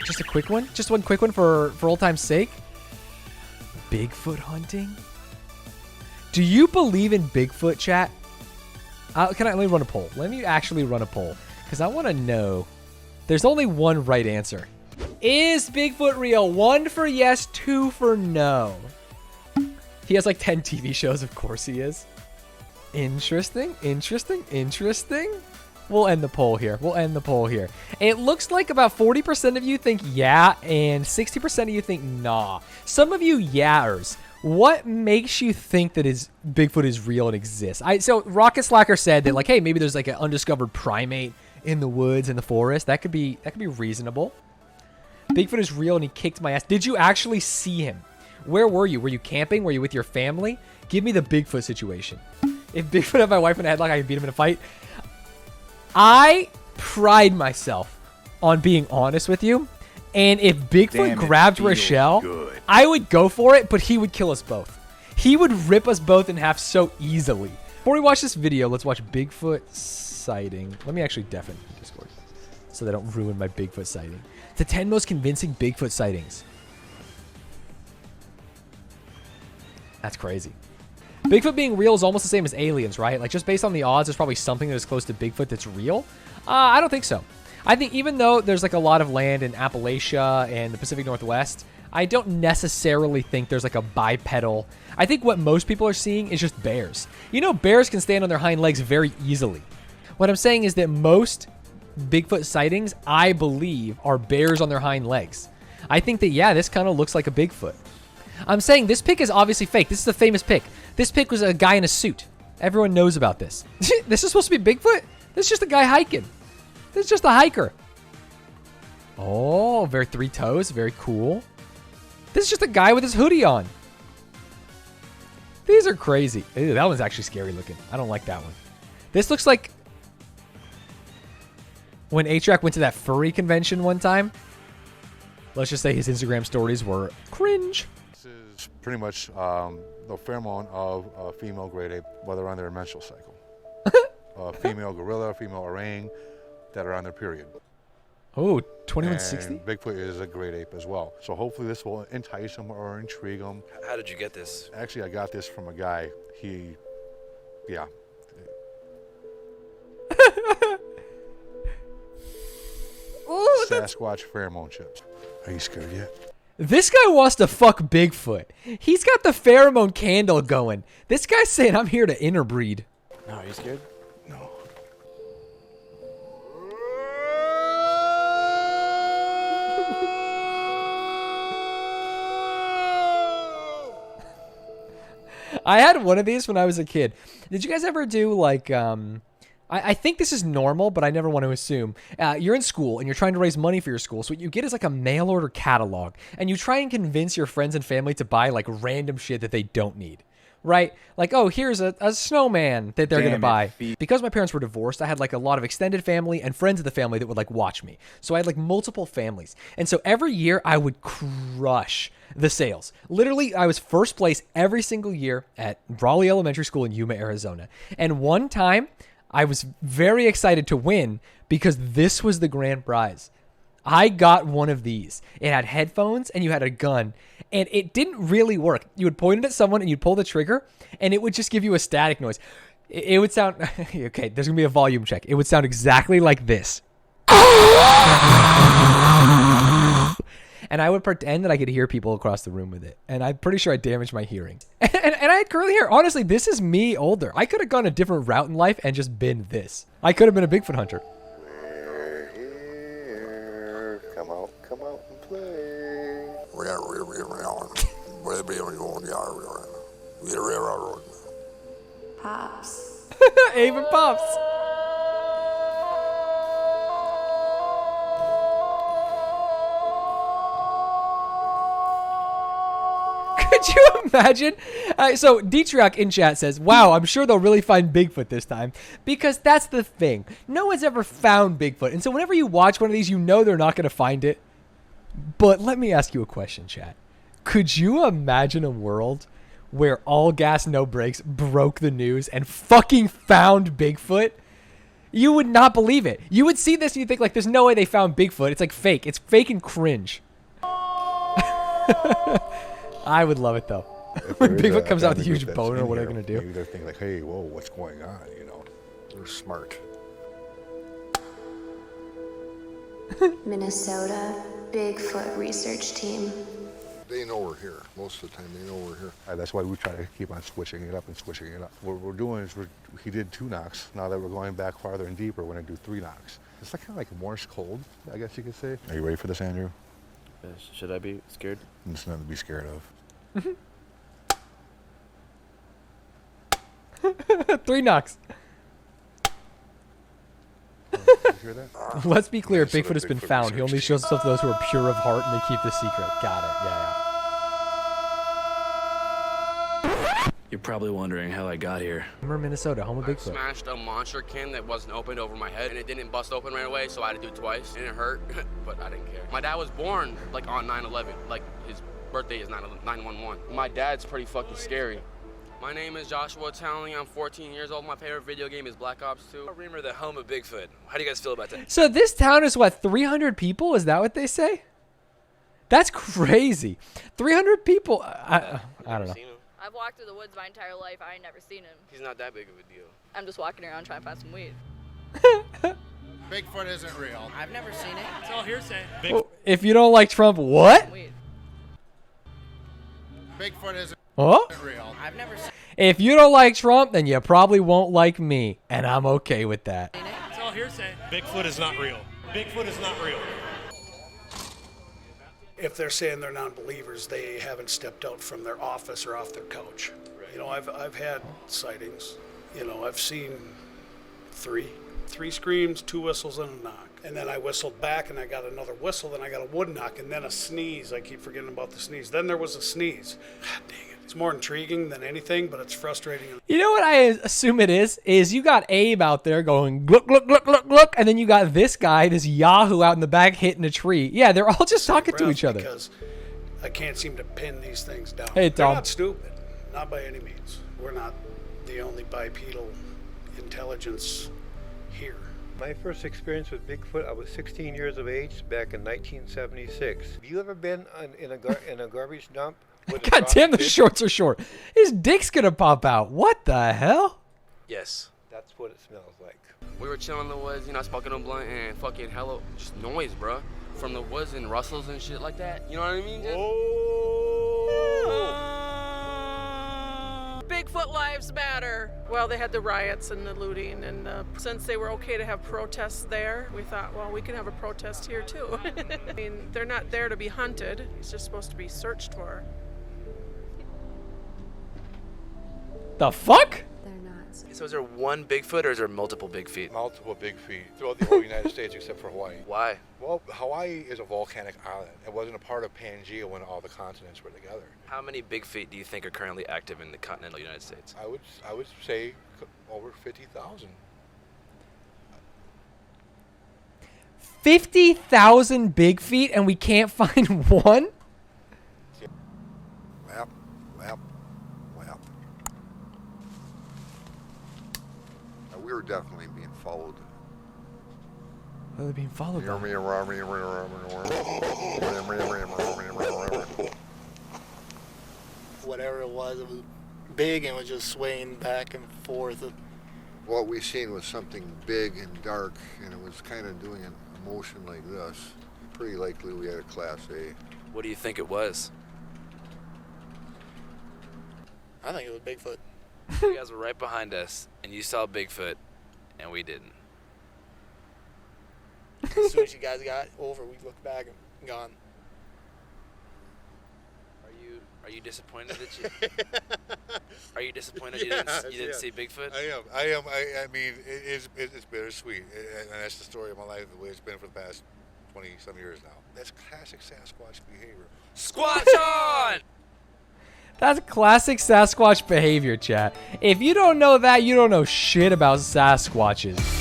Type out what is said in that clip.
Just a quick one? Just one quick one for old time's sake? Bigfoot hunting? Do you believe in Bigfoot, chat? Let me run a poll. Let me actually run a poll. Because I want to know. There's only one right answer. Is Bigfoot real? 1 for yes, 2 for no. He has like 10 TV shows. Of course he is. Interesting. We'll end the poll here. It looks like about 40% of you think yeah, and 60% of you think nah. Some of you yeahers. What makes you think that Bigfoot is real and exists? So Rocket Slacker said that, like, hey, maybe there's like an undiscovered primate in the woods, in the forest. That could be reasonable. Bigfoot is real and he kicked my ass. Did you actually see him? Where were you? Were you camping? Were you with your family? Give me the Bigfoot situation. If Bigfoot had my wife in a headlock, I could beat him in a fight. I pride myself on being honest with you. And if Bigfoot grabbed Rochelle, I would go for it, but he would kill us both. He would rip us both in half so easily. Before we watch this video, let's watch Bigfoot sighting. Let me actually deafen Discord so they don't ruin my Bigfoot sighting. The 10 most convincing Bigfoot sightings. That's crazy. Bigfoot being real is almost the same as aliens, right? Like, just based on the odds, there's probably something that is close to Bigfoot that's real. I don't think so. I think even though there's like a lot of land in Appalachia and the Pacific Northwest, I don't necessarily think there's like a bipedal. I think what most people are seeing is just bears. You know, bears can stand on their hind legs very easily. What I'm saying is that most Bigfoot sightings, I believe, are bears on their hind legs. I think that, yeah, this kind of looks like a Bigfoot. I'm saying this pic is obviously fake. This is a famous pic. This pic was a guy in a suit. Everyone knows about this. This is supposed to be Bigfoot? This is just a guy hiking. This is just a hiker. Oh, very 3 toes. Very cool. This is just a guy with his hoodie on. These are crazy. Ew, that one's actually scary looking. I don't like that one. This looks like when A-Track went to that furry convention one time. Let's just say his Instagram stories were cringe. This is pretty much the pheromone of a female great ape, whether on their menstrual cycle. A female gorilla, female orang that are on their period. Oh, 2160? And Bigfoot is a great ape as well. So hopefully this will entice them or intrigue them. How did you get this? Actually, I got this from a guy. Yeah. Ooh, Sasquatch pheromone chips. Are you scared yet? This guy wants to fuck Bigfoot. He's got the pheromone candle going. This guy's saying, I'm here to interbreed. No, are you scared? No. I had one of these when I was a kid. Did you guys ever do like, I think this is normal, but I never want to assume. You're in school and you're trying to raise money for your school. So what you get is like a mail order catalog and you try and convince your friends and family to buy like random shit that they don't need. Right? Like, oh, here's a snowman that they're going to buy. Because my parents were divorced, I had like a lot of extended family and friends of the family that would like watch me. So I had like multiple families. And so every year I would crush the sales. Literally, I was first place every single year at Raleigh Elementary School in Yuma, Arizona. And one time I was very excited to win because this was the grand prize. I got one of these. It had headphones and you had a gun. And it didn't really work. You would point it at someone and you'd pull the trigger and it would just give you a static noise. It would sound... Okay, there's going to be a volume check. It would sound exactly like this. And I would pretend that I could hear people across the room with it. And I'm pretty sure I damaged my hearing. And I had curly hair. Honestly, this is me older. I could have gone a different route in life and just been this. I could have been a Bigfoot hunter. We're here. Come out and play. Pops. Even Pops. Could you imagine? So Dietrich in chat says, wow, I'm sure they'll really find Bigfoot this time. Because that's the thing. No one's ever found Bigfoot. And so whenever you watch one of these, you know they're not going to find it. But let me ask you a question, chat. Could you imagine a world where All Gas No Brakes broke the news and fucking found Bigfoot? You would not believe it. You would see this and you think like, there's no way they found Bigfoot. It's like fake. It's fake and cringe. I would love it though. When Bigfoot comes out with a huge boner, what are they gonna do? Maybe they're thinking like, hey, whoa, what's going on? You know, they're smart. Minnesota Bigfoot research team. They know we're here. Most of the time, they know we're here. That's why we try to keep on switching it up and switching it up. What we're doing is he did 2 knocks. Now that we're going back farther and deeper, we're going to do 3 knocks. It's like kind of like Morse code, I guess you could say. Are you ready for this, Andrew? Should I be scared? There's nothing to be scared of. 3 knocks. Did you hear that? Let's be clear, Minnesota Bigfoot has been Bigfoot found. He only research shows himself to those who are pure of heart and they keep the secret. Got it. Yeah. You're probably wondering how I got here. Remember Minnesota, home of I Bigfoot. smashed a monster can that wasn't opened over my head, and it didn't bust open right away, so I had to do it twice, and it hurt, but I didn't care. My dad was born like on 9/11, like his birthday is 9/11. My dad's pretty fucking scary. My name is Joshua Townley. I'm 14 years old. My favorite video game is Black Ops 2. Reamer, the home of Bigfoot. How do you guys feel about that? So this town is what, 300 people? Is that what they say? That's crazy. 300 people. I don't know. Seen him? I've walked through the woods my entire life. I ain't never seen him. He's not that big of a deal. I'm just walking around trying to find some weed. Bigfoot isn't real. I've never seen it. It's all hearsay. Oh, if you don't like Trump, what? Weed. Bigfoot isn't Oh? real. I've never seen If you don't like Trump, then you probably won't like me. And I'm okay with that. it. It's all hearsay. Bigfoot is not real. Bigfoot is not real. If they're saying they're non-believers, they haven't stepped out from their office or off their couch. You know, I've had sightings. You know, I've seen three screams, 2 whistles, and a knock. And then I whistled back, and I got another whistle, then I got a wood knock, and then a sneeze. I keep forgetting about the sneeze. Then there was a sneeze. God dang it. It's more intriguing than anything, but it's frustrating. You know what I assume it is you got Abe out there going, look, look, look, look, look, and then you got this guy, this Yahoo out in the back hitting a tree. Yeah, they're all just talking to each other. Because I can't seem to pin these things down. Hey, They're Tom. not stupid. Not by any means. We're not the only bipedal intelligence here. My first experience with Bigfoot, I was 16 years of age back in 1976. Have you ever been in a garbage dump? with a God drop damn, the stick? shorts are short. His dick's gonna pop out. What the hell? Yes. That's what it smells like. We were chilling in the woods, you know, smoking a blunt, and fucking hello, just noise, bro, from the woods and rustles and shit like that. You know what I mean? Just, Bigfoot lives matter. Well, they had the riots and the looting, and since they were okay to have protests there, we thought, well, we can have a protest here too. I mean, they're not there to be hunted. It's just supposed to be searched for. The fuck? They're not. So is there one Bigfoot or is there multiple big feet? Multiple big feet throughout the whole United States except for Hawaii. Why? Well, Hawaii is a volcanic island. It wasn't a part of Pangea when all the continents were together. How many big feet do you think are currently active in the continental United States? I would say over 50,000. 50,000 big feet and we can't find one? Map. We were definitely being followed. Are they being followed by? Whatever it was big and was just swaying back and forth. What we seen was something big and dark, and it was kind of doing a motion like this. Pretty likely we had a Class A. What do you think it was? I think it was Bigfoot. You guys were right behind us, and you saw Bigfoot, and we didn't. As soon as you guys got over, we looked back and gone. Are you disappointed that you? Are you disappointed you didn't see Bigfoot? I am. I mean, it's bittersweet, and that's the story of my life, the way it's been for the past 20-some years now. That's classic Sasquatch behavior. Squatch on! That's classic Sasquatch behavior, chat. If you don't know that, you don't know shit about Sasquatches.